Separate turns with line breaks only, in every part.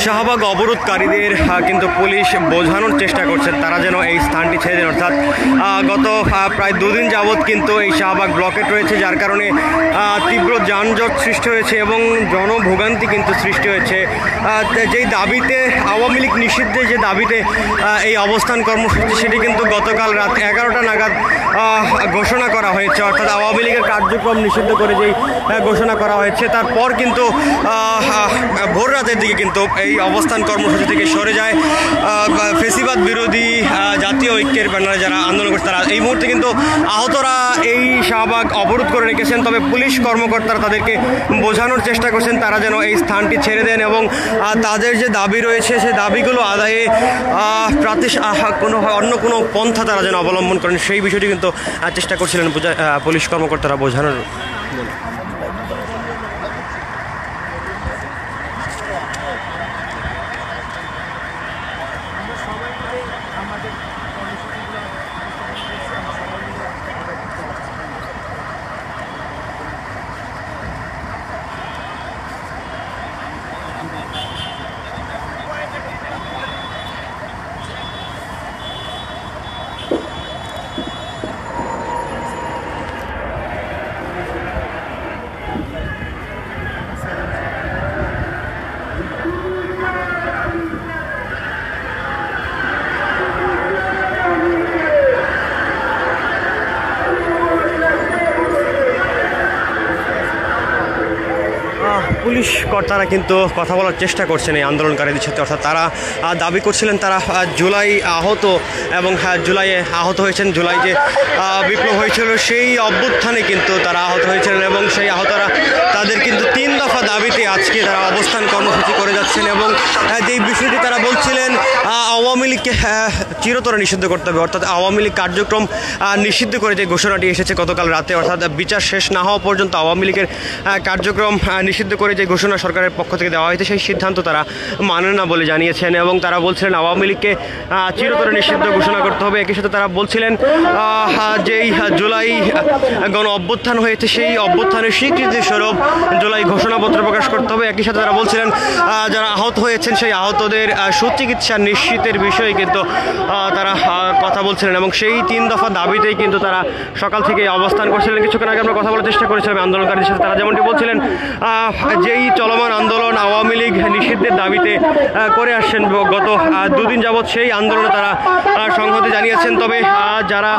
শাহবাগ অবরোধকারীদের কিন্তু পুলিশ বোঝানোর চেষ্টা করছে তারা যেন এই স্থানটি ছেড়ে দেন। অর্থাৎ গত প্রায় দুদিন যাবৎ কিন্তু এই শাহবাগ ব্লকেট রয়েছে, যার কারণে তীব্র যানজট সৃষ্টি হয়েছে এবং জনভোগান্তি কিন্তু সৃষ্টি হয়েছে। যেই দাবিতে আওয়ামী লীগ নিষিদ্ধে যে দাবিতে এই অবস্থান কর্মসূচি, সেটি কিন্তু গতকাল রাত 11টা নাগাদ ঘোষণা করা হয়েছে। অর্থাৎ আওয়ামী লীগের কার্যক্রম নিষিদ্ধ করে যেই ঘোষণা করা হয়েছে, তারপর কিন্তু ভোর রাতের দিকে কিন্তু এই অবস্থান কর্মসূচি থেকে সরে যায় ফেসিবাদ বিরোধী জাতীয় ঐক্যের ব্যানারে যারা আন্দোলন করছে তারা। এই মুহূর্তে কিন্তু আহতরা এই শাহবাগ অবরোধ করে রেখেছেন, তবে পুলিশ কর্মকর্তারা তাদেরকে বোঝানোর চেষ্টা করছেন তারা যেন এই স্থানটি ছেড়ে দেন এবং তাদের যে দাবি রয়েছে সেই দাবিগুলো আদায়ে অন্য কোনো পন্থা তারা যেন অবলম্বন করেন, সেই বিষয়টি কিন্তু চেষ্টা করছিলেন পুলিশ কর্মকর্তারা বোঝানোর। পুলিশ কর্তারা কিন্তু কথা বলার চেষ্টা করছেন এই আন্দোলনকারীদের সাথে। অর্থাৎ তারা দাবি করছিলেন তারা জুলাই আহত এবং জুলাইয়ে আহত হয়েছেন, জুলাই যে বিপ্লব হয়েছিল সেই অভ্যুত্থানে কিন্তু তারা আহত হয়েছিলেন এবং সেই আহতরা তাদের কিন্তু 3 দফা দাবিতে আজকে তারা অবস্থান কর্মসূচি করে যাচ্ছেন এবং যেই বিষয়টি তারা বলছিলেন আওয়ামী লীগকে চিরতরে নিষিদ্ধ করতে হবে। অর্থাৎ আওয়ামী লীগ কার্যক্রম নিষিদ্ধ করে যে ঘোষণাটি এসেছে গতকাল রাতে, অর্থাৎ বিচার শেষ না হওয়া পর্যন্ত আওয়ামী লীগের কার্যক্রম নিষিদ্ধ করে যে ঘোষণা সরকারের পক্ষ থেকে দেওয়া হয়েছে সেই সিদ্ধান্ত তারা মানেন না বলে জানিয়েছেন এবং তারা বলছিলেন আওয়ামী লীগকে চিরতরে নিষিদ্ধ ঘোষণা করতে হবে। একই সাথে তারা বলছিলেন যেই জুলাই গণ অভ্যুত্থান হয়েছে সেই অভ্যুত্থানের স্বীকৃতি স্বরূপ জুলাই ঘোষণাপত্র প্রকাশ করতে হবে। একই সাথে তারা বলছিলেন যারা আহত হয়েছেন সেই আহতদের সুচিকিৎসা নিশ্চিতের বিষয়ে কিন্তু তারা কথা বলছিলেন এবং সেই 3 দফা দাবিতেই কিন্তু তারা সকাল থেকে অবস্থান করছিলেন। কিছুক্ষণ আগে আমরা কথা বলার চেষ্টা করেছিলাম আন্দোলনকারীদের সাথে, তারা যেমনটি বলছিলেন যেই চলমান আন্দোলন আওয়ামী লীগ নিষিদ্ধের দাবিতে করে আসছেন গত দুদিন যাবৎ, সেই আন্দোলনে তারা সংহতি জানিয়েছেন। তবে যারা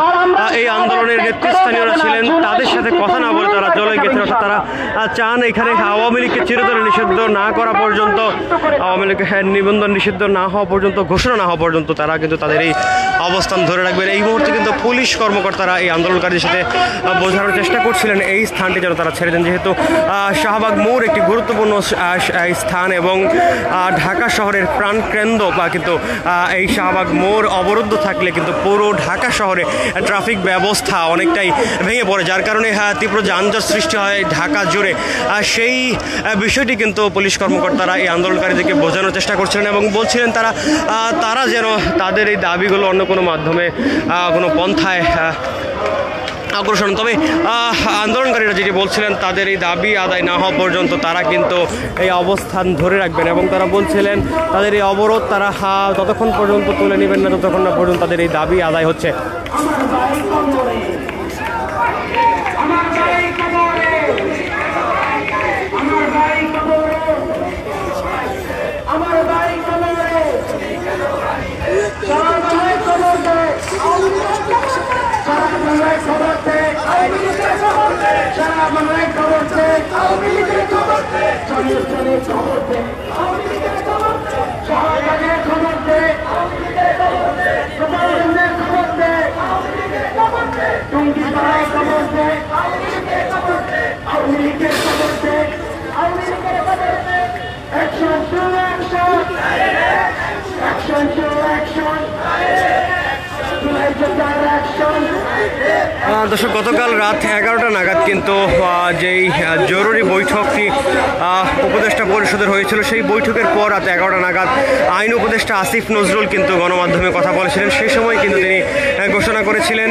এই আন্দোলনের নেতৃস্থানীয়রা ছিলেন তাদের সাথে কথা না বলে তারা চলে গেছেন। অর্থাৎ তারা চান এখানে আওয়ামী লীগকে চিরতরে নিষিদ্ধ না করা পর্যন্ত, আওয়ামী লীগের নিবন্ধন নিষিদ্ধ না হওয়া পর্যন্ত, ঘোষণা না হওয়া পর্যন্ত তারা কিন্তু তাদের এই অবস্থান ধরে রাখবেন। এই মুহূর্তে কিন্তু পুলিশ কর্মকর্তারা এই আন্দোলনকারীদের সাথে বোঝানোর চেষ্টা করছিলেন এই স্থানটি যেন তারা ছেড়ে দেন, যেহেতু শাহবাগ মোড় একটি গুরুত্বপূর্ণ স্থান এবং ঢাকা শহরের প্রাণকেন্দ্র বা কিন্তু এই শাহবাগ মোড় অবরুদ্ধ থাকলে কিন্তু পুরো ঢাকা শহরে ট্রাফিক ব্যবস্থা অনেকটাই ভেঙে পড়ে, যার কারণে তীব্র যানজট সৃষ্টি হয় ঢাকা জুড়ে। সেই বিষয়টি কিন্তু পুলিশ কর্মকর্তারা এই আন্দোলনকারীদেরকে বোঝানোর চেষ্টা করছিলেন এবং বলছিলেন তারা যেন তাদের এই দাবিগুলো অন্য কোনো মাধ্যমে কোনো পন্থায় অগ্রসর। তবে আন্দোলনকারীরা যেটি বলছিলেন তাদের এই দাবি আদায় না হওয়া পর্যন্ত তারা কিন্তু এই অবস্থান ধরে রাখবেন এবং তারা বলছিলেন তাদের এই অবরোধ তারা ততক্ষণ পর্যন্ত তুলে নেবেন না যতক্ষণ না পর্যন্ত তাদের এই দাবি আদায় হচ্ছে। দর্শক, গতকাল রাত 11টা নাগাদ কিন্তু যেই জরুরি বৈঠকটি উপদেষ্টা পরিষদের হয়েছিল, সেই বৈঠকের পর রাত 11টা নাগাদ আইন উপদেষ্টা আসিফ নজরুল কিন্তু গণমাধ্যমে কথা বলেছিলেন। সেই সময় কিন্তু তিনি ঘোষণা করেছিলেন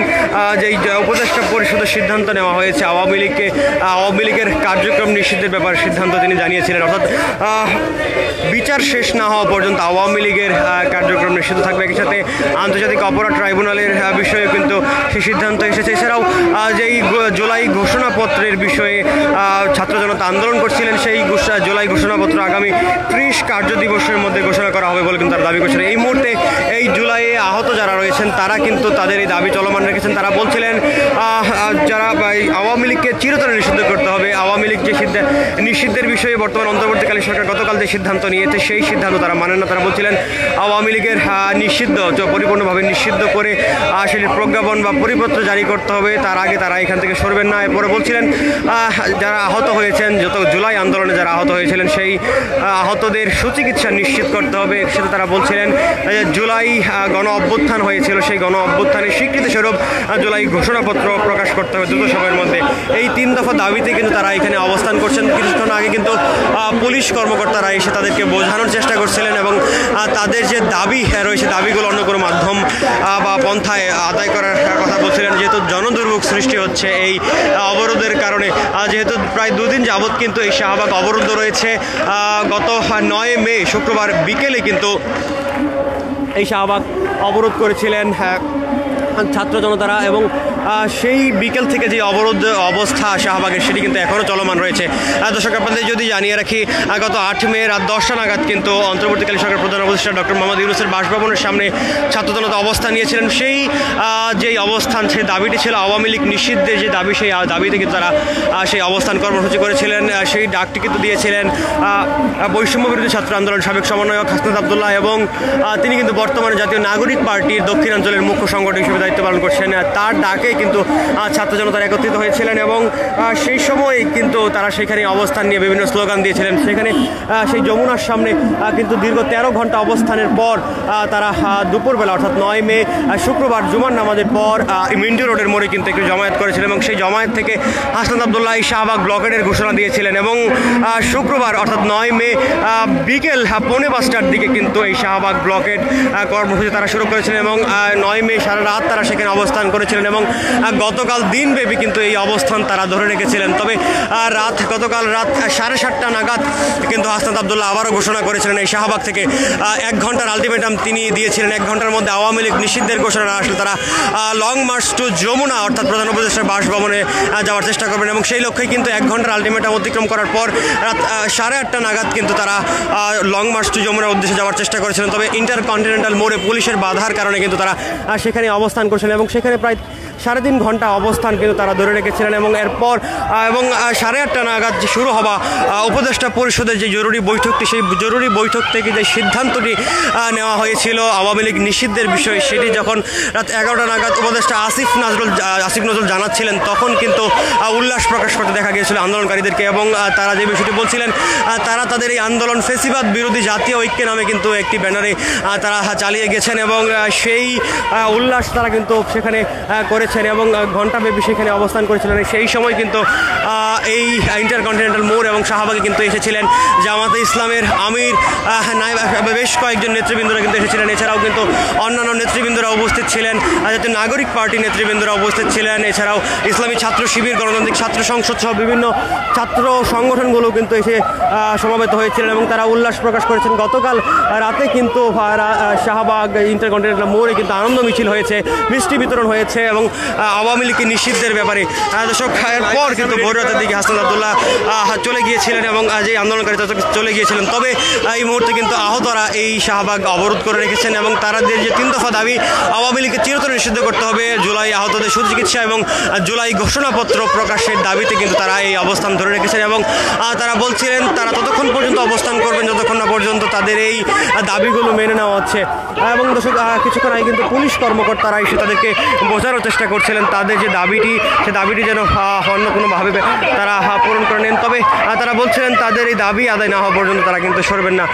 যে উপদেষ্টা পরিষদের সিদ্ধান্ত নেওয়া হয়েছে আওয়ামী লীগের কার্যক্রম নিষিদ্ধের ব্যাপারে সিদ্ধান্ত তিনি জানিয়েছিলেন। অর্থাৎ বিচার শেষ না হওয়া পর্যন্ত আওয়ামী লীগের কার্যক্রম নিষিদ্ধ থাকবে। একই সাথে আন্তর্জাতিক অপরাধ ট্রাইব্যুনালের বিষয়ে কিন্তু সেই সিদ্ধান্ত এসেছে। এছাড়াও যেই জুলাই ঘোষণাপত্রের বিষয়ে ছাত্র জনতা আন্দোলন করছিলেন, সেই জুলাই ঘোষণাপত্র আগামী 30 কার্য দিবসের মধ্যে ঘোষণা করা হবে বলে কিন্তু তারা দাবি করছেন। এই মুহূর্তে এই জুলাইয়ে আহত যারা রয়েছেন তারা কিন্তু তাদের এই দাবি চলমান রেখেছেন। তারা বলছিলেন যারা আওয়ামী লীগকে চিরতরে নিষিদ্ধ করতে হবে। আওয়ামী লীগ যে নিষিদ্ধের বিষয়ে বর্তমান অন্তর্বর্তীকালীন সরকার গতকাল যে সিদ্ধান্ত নিয়েছে সেই সিদ্ধান্ত তারা মানেন না। তারা বলছিলেন আওয়ামী লীগের নিষিদ্ধ পরিপূর্ণভাবে নিষিদ্ধ করে সেটির প্রজ্ঞাপন বা পরিপত্র জারি করতে হবে, তার আগে তারা এখান থেকে সরবেন না। এরপরে বলছিলেন যারা আহত হয়েছেন, যত জুলাই আন্দোলনে যারা আহত হয়েছিলেন সেই আহতদের সুচিকিৎসা নিশ্চিত করতে হবে। একসাথে তারা বলছিলেন জুলাই গণ অভ্যুত্থান হয়েছিল, সেই গণ অভ্যুত্থানের স্বীকৃতি স্বরূপ জুলাই ঘোষণাপত্র প্রকাশ করতে হবে দ্রুত সময়ের মধ্যে। এই 3 দফা দাবিতে কিন্তু তারা এখানে অবস্থান করছেন। কিছুক্ষণ আগে কিন্তু পুলিশ কর্মকর্তারা এসে তাদেরকে বোঝানোর চেষ্টা করছিলেন এবং তাদের যে দাবি রয়েছে দাবিগুলো অন্য কোনো মাধ্যম বা পন্থায় আদায় করার কথা বলছিলেন। যেহেতু জনদুর্ভোগ সৃষ্টি হচ্ছে এই অবরোধের কারণে, যেহেতু প্রায় 2 দিন যাবৎ কিন্তু এই শাহবাগ অবরুদ্ধ রয়েছে। গত 9 মে শুক্রবার বিকেলে কিন্তু এই শাহবাগ অবরোধ করেছিলেন ছাত্র জনতারা এবং সেই বিকেল থেকে যে অবরোধ অবস্থা শাহবাগের সেটি কিন্তু এখনও চলমান রয়েছে। দর্শক, আপনাদের যদি জানিয়ে রাখি, গত 8 মে রাত 10টা নাগাদ কিন্তু অন্তর্বর্তীকালীন সরকার প্রধান উপদেষ্টা ডক্টর মোহাম্মদ ইউনূসের বাসভবনের সামনে ছাত্র জনতা অবস্থান নিয়েছিলেন। সেই যেই অবস্থান, সেই দাবিটি ছিল আওয়ামী লীগ নিষিদ্ধের যে দাবি, সেই দাবিতে কিন্তু তারা সেই অবস্থান কর্মসূচি করেছিলেন। সেই ডাকটি কিন্তু দিয়েছিলেন বৈষম্য বিরোধী ছাত্র আন্দোলন সাবেক সমন্বয়ক হাসনাত আবদুল্লাহ এবং তিনি কিন্তু বর্তমানে জাতীয় নাগরিক পার্টির দক্ষিণাঞ্চলের মুখ্য সংগঠক হিসেবে দায়িত্ব পালন করছেন। তার ডাকে কিন্তু ছাত্র জনতারা একত্রিত হয়েছিলেন এবং সেই সময় কিন্তু তারা সেখানে অবস্থান নিয়ে বিভিন্ন স্লোগান দিয়েছিলেন। সেখানে সেই যমুনার সামনে কিন্তু দীর্ঘ 13 ঘন্টা অবস্থানের পর তারা দুপুরবেলা অর্থাৎ 9 মে শুক্রবার জুমার নামাজের পর মিন্টু রোডের মোড়ে কিন্তু একটু জমায়েত করেছিলেন এবং সেই জমায়েত থেকে হাসনাত আবদুল্লাহ শাহবাগ ব্লকেটের ঘোষণা দিয়েছিলেন এবং শুক্রবার অর্থাৎ 9 মে বিকেল 4:45টার দিকে কিন্তু এই শাহবাগ ব্লকেট কর্মসূচি তারা শুরু করেছিলেন এবং 9 মে সারা রাত তারা সেখানে অবস্থান করেছিলেন এবং গতকাল দিনব্যাপী কিন্তু এই অবস্থান তারা ধরে রেখেছিলেন। তবে গতকাল রাত 7:30টা নাগাদ কিন্তু হাসনাত আবদুল্লাহ আবারও ঘোষণা করেছিলেন এই শাহবাগ থেকে 1 ঘন্টার আলটিমেটাম তিনি দিয়েছিলেন। 1 ঘন্টার মধ্যে আওয়ামী লীগ নিষিদ্ধের ঘোষণা না আসলে তারা লং মার্চ টু যমুনা অর্থাৎ প্রধান উপদেষ্টার বাসভবনে যাওয়ার চেষ্টা করবেন এবং সেই লক্ষ্যে কিন্তু 1 ঘন্টার আলটিমেটাম অতিক্রম করার পর রাত 8:30টা নাগাদ কিন্তু তারা লং মার্চ টু যমুনার উদ্দেশ্যে যাওয়ার চেষ্টা করেছিলেন। তবে ইন্টারকন্টিনেন্টাল মোড়ে পুলিশের বাধার কারণে কিন্তু তারা সেখানে অবস্থান করছিলেন এবং সেখানে প্রায় 3.5 ঘন্টা অবস্থান কিন্তু তারা ধরে রেখেছিলেন এবং এরপর 8:30টা নাগাদ যে শুরু হওয়া উপদেষ্টা পরিষদের যে জরুরি বৈঠকটি, সেই জরুরি বৈঠক থেকে যে সিদ্ধান্তটি নেওয়া হয়েছিল আওয়ামী লীগ নিষিদ্ধের বিষয়ে, সেটি যখন রাত 11টা নাগাদ উপদেষ্টা আসিফ নজরুল জানাচ্ছিলেন তখন কিন্তু উল্লাস প্রকাশ করতে দেখা গিয়েছিল আন্দোলনকারীদেরকে এবং তারা যে বিষয়টি বলছিলেন তারা তাদের এই আন্দোলন ফেসিবাদ বিরোধী জাতীয় ঐক্য নামে কিন্তু একটি ব্যানারে তারা চালিয়ে গেছেন এবং সেই উল্লাস তারা কিন্তু সেখানে করেছেন এবং ঘণ্টাব্যাপী সেখানে অবস্থান করেছিলেন। সেই সময় কিন্তু এই ইন্টারকন্টিনেন্টাল মোড় এবং শাহবাগে কিন্তু এসেছিলেন জামাতে ইসলামের আমির বেশ কয়েকজন নেতৃবৃন্দরা কিন্তু এসেছিলেন। এছাড়াও কিন্তু অন্যান্য নেতৃবৃন্দরা উপস্থিত ছিলেন, জাতীয় নাগরিক পার্টি নেতৃবৃন্দরা উপস্থিত ছিলেন। এছাড়াও ইসলামী ছাত্র শিবির, গণতান্ত্রিক ছাত্র সংসদ সহ বিভিন্ন ছাত্র সংগঠনগুলো কিন্তু এসে সমাবেত হয়েছিলেন এবং তারা উল্লাস প্রকাশ করেছেন। গতকাল রাতে কিন্তু শাহবাগ ইন্টারকন্টিনেন্টাল মোড়ে কিন্তু আনন্দ মিছিল হয়েছে, মিষ্টি বিতরণ হয়েছে এবং আওয়ামী লীগের নিষিদ্ধের ব্যাপারে দর্শক এরপর কিন্তু ভোর রাতের দিকে হাসনাত আবদুল্লাহ চলে গিয়েছিলেন এবং যে আন্দোলনকারী চলে গিয়েছিলেন। তবে এই মুহূর্তে কিন্তু আহতরা এই শাহবাগ অবরোধ করে রেখেছেন এবং তাদের যে 3 দফা দাবি আওয়ামী লীগকে চিরতরে নিষিদ্ধ করতে হবে, জুলাই আহতদের সুচিকিৎসা এবং জুলাই ঘোষণাপত্র প্রকাশের দাবিতে কিন্তু তারা এই অবস্থান ধরে রেখেছেন এবং তারা বলছিলেন তারা ততক্ষণ পর্যন্ত অবস্থান করবেন যতক্ষণ না পর্যন্ত তাদের এই দাবিগুলো মেনে নেওয়া হচ্ছে। এবং দর্শক কিছুক্ষণ আগে কিন্তু পুলিশ কর্মকর্তারা এসে তাদেরকে বোঝানোর চেষ্টা করছিলেন তাদের যে দাবিটি, সে দাবিটি যেন অন্য কোনোভাবে তারা পূরণ করে নেন। তবে তারা বলছিলেন তাদের এই দাবি আদায় না হওয়া পর্যন্ত তারা কিন্তু সরবেন না।